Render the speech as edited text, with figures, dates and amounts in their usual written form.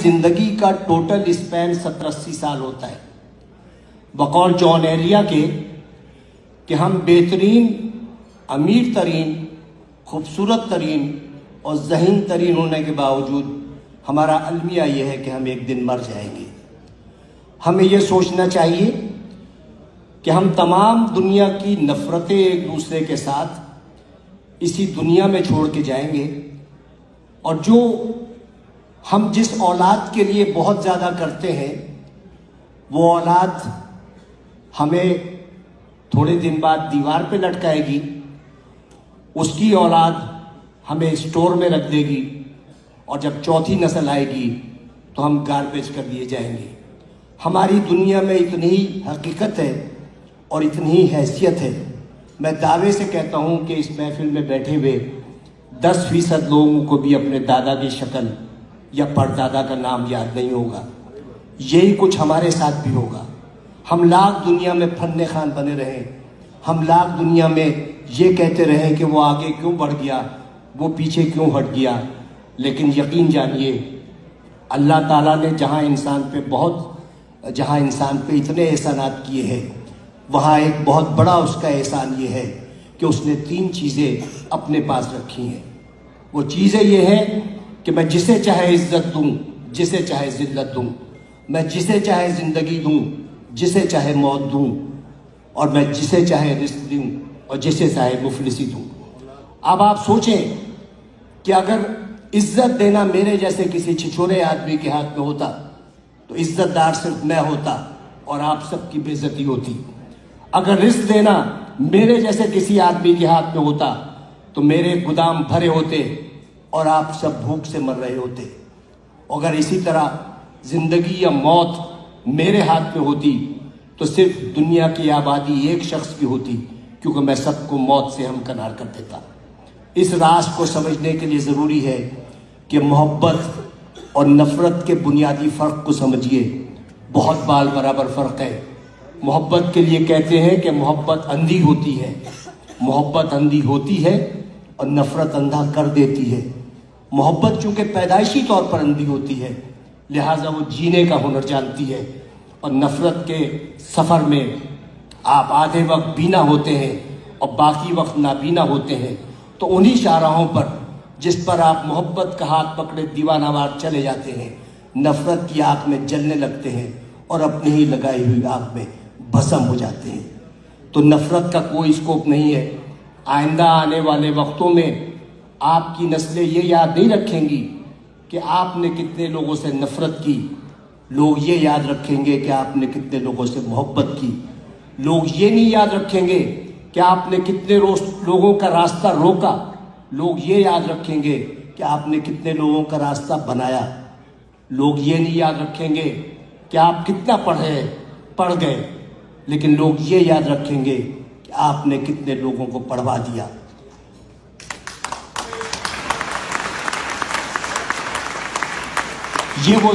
زندگی کا total Spain 70-80 سال ہوتا ہے، بقول جان ایلیا کے کہ ہم بہترین، امیر ترین، خوبصورت ترین اور ذہین ترین ہونے کے باوجود ہمارا المیہ یہ ہے کہ ہم ایک دن مر جائیں گے۔ ہمیں یہ سوچنا چاہیے کہ ہم تمام دنیا کی نفرتیں ایک دوسرے کے ساتھ اسی دنیا میں چھوڑ کے جائیں گے، اور جو ہم جس اولاد کے لیے بہت زیادہ کرتے ہیں وہ اولاد ہمیں تھوڑے دن بعد دیوار پہ لٹکائے گی، اس کی اولاد ہمیں اسٹور میں رکھ دے گی، اور جب چوتھی نسل آئے گی تو ہم گاربیج کر دیے جائیں گے۔ ہماری دنیا میں اتنی حقیقت ہے اور اتنی حیثیت ہے، میں دعوے سے کہتا ہوں کہ اس محفل میں بیٹھے ہوئے 10% لوگوں کو بھی اپنے دادا کی شکل یا پردادا کا نام یاد نہیں ہوگا۔ یہی کچھ ہمارے ساتھ بھی ہوگا۔ ہم لاکھ دنیا میں فن خان بنے رہیں، ہم لاکھ دنیا میں یہ کہتے رہیں کہ وہ آگے کیوں بڑھ گیا، وہ پیچھے کیوں ہٹ گیا، لیکن یقین جانیے اللہ تعالیٰ نے جہاں انسان پہ اتنے احسانات کیے ہیں، وہاں ایک بہت بڑا اس کا احسان یہ ہے کہ اس نے 3 چیزیں اپنے پاس رکھی ہیں۔ وہ چیزیں یہ ہیں کہ میں جسے چاہے عزت دوں، جسے چاہے ذلت دوں، میں جسے چاہے زندگی دوں، جسے چاہے موت دوں، اور میں جسے چاہے رزق دوں اور جسے چاہے مفلسی دوں۔ اب آپ سوچیں کہ اگر عزت دینا میرے جیسے کسی چھچورے آدمی کے ہاتھ میں ہوتا تو عزت دار صرف میں ہوتا اور آپ سب کی بے عزتی ہوتی۔ اگر رزق دینا میرے جیسے کسی آدمی کے ہاتھ میں ہوتا تو میرے گودام بھرے ہوتے اور آپ سب بھوک سے مر رہے ہوتے۔ اگر اسی طرح زندگی یا موت میرے ہاتھ میں ہوتی تو صرف دنیا کی آبادی ایک شخص کی ہوتی، کیونکہ میں سب کو موت سے ہمکنار کر دیتا۔ اس راز کو سمجھنے کے لیے ضروری ہے کہ محبت اور نفرت کے بنیادی فرق کو سمجھیے۔ بہت بال برابر فرق ہے۔ محبت کے لیے کہتے ہیں کہ محبت اندھی ہوتی ہے، محبت اندھی ہوتی ہے اور نفرت اندھا کر دیتی ہے۔ محبت چونکہ پیدائشی طور پر اندھی ہوتی ہے، لہٰذا وہ جینے کا ہنر جانتی ہے، اور نفرت کے سفر میں آپ آدھے وقت بینا ہوتے ہیں اور باقی وقت نابینا ہوتے ہیں، تو انہی شاہراہوں پر جس پر آپ محبت کا ہاتھ پکڑے دیوانہ وار چلے جاتے ہیں، نفرت کی آگ میں جلنے لگتے ہیں اور اپنی ہی لگائی ہوئی آگ میں بھسم ہو جاتے ہیں۔ تو نفرت کا کوئی اسکوپ نہیں ہے۔ آئندہ آنے والے وقتوں میں آپ کی نسلیں یہ یاد نہیں رکھیں گی کہ آپ نے کتنے لوگوں سے نفرت کی، لوگ یہ یاد رکھیں گے کہ آپ نے کتنے لوگوں سے محبت کی۔ لوگ یہ نہیں یاد رکھیں گے کہ آپ نے کتنے لوگوں کا راستہ روکا، لوگ یہ یاد رکھیں گے کہ آپ نے کتنے لوگوں کا راستہ بنایا۔ لوگ یہ نہیں یاد رکھیں گے کہ آپ کتنا پڑھ گئے، لیکن لوگ یہ یاد رکھیں گے کہ آپ نے کتنے لوگوں کو پڑھوا دیا۔ یہ وہ